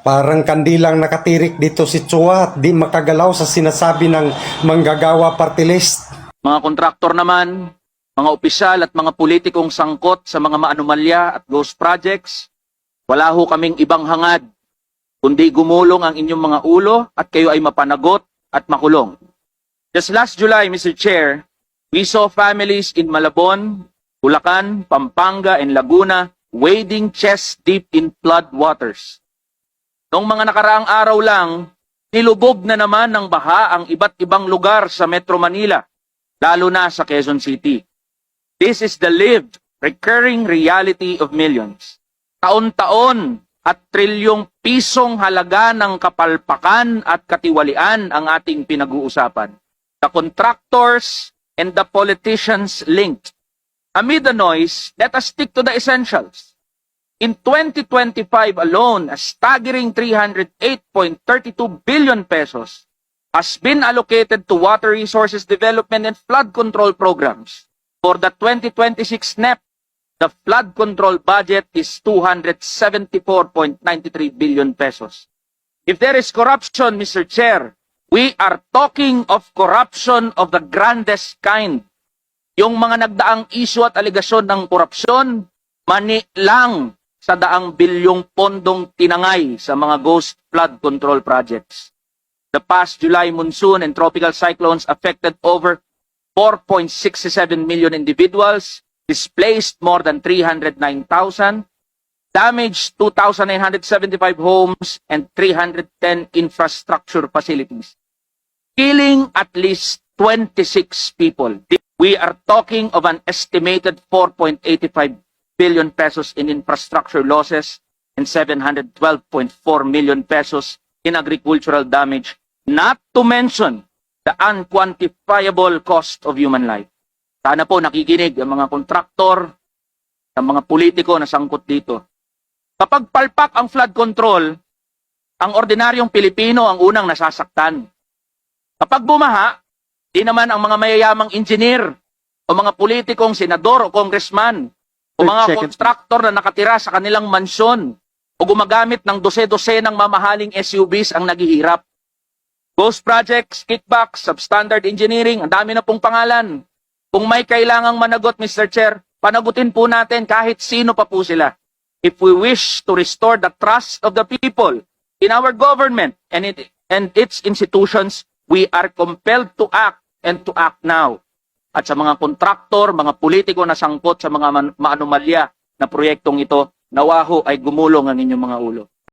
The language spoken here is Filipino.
Parang kandilang nakatirik dito si Chua at di makagalaw sa sinasabi ng manggagawa party list. Mga kontraktor naman, mga opisyal at mga politikong sangkot sa mga maanomalya at ghost projects, wala ho kaming ibang hangad, kundi gumulong ang inyong mga ulo at kayo ay mapanagot at makulong. Just last July, Mr. Chair, we saw families in Malabon, Bulacan, Pampanga, and Laguna wading chest deep in flood waters. Noong mga nakaraang araw lang, nilubog na naman ng baha ang iba't ibang lugar sa Metro Manila, lalo na sa Quezon City. This is the lived, recurring reality of millions. Taon-taon at trilyong pisong halaga ng kapalpakan at katiwalian ang ating pinag-uusapan. The contractors and the politicians linked. Amid the noise, let us stick to the essentials. In 2025 alone, a staggering 308.32 billion pesos has been allocated to water resources development and flood control programs. For the 2026 NEP, the flood control budget is 274.93 billion pesos. If there is corruption, Mr. Chair, we are talking of corruption of the grandest kind. Yung mga nagdaang issue at aligasyon ng korupsyon, mani lang sa daang bilyong pondong tinangay sa mga ghost flood control projects. The past July monsoon and tropical cyclones affected over 4.67 million individuals, displaced more than 309,000, damaged 2,975 homes and 310 infrastructure facilities, killing at least 26 people. We are talking of an estimated 4.85 billion pesos in infrastructure losses and 712.4 million pesos in agricultural damage, not to mention the unquantifiable cost of human life. Sana po nakikinig ang mga kontraktor, ang mga politiko na sangkot dito. Kapag palpak ang flood control, ang ordinaryong Pilipino ang unang nasasaktan. Kapag bumaha, di naman ang mga mayayamang engineer o mga politikong senador o congressman o mga kontraktor na nakatira sa kanilang mansyon o gumagamit ng dose-dose ng mamahaling SUVs ang naghihirap. Ghost projects, kickbacks, substandard engineering, ang dami na pong pangalan. Kung may kailangang managot, Mr. Chair, panagutin po natin kahit sino pa po sila. If we wish to restore the trust of the people in our government and its institutions, we are compelled to act and to act now. At sa mga kontraktor, mga politiko na sangkot sa mga maanomalya na proyektong ito, nawaho ay gumulong ang inyong mga ulo.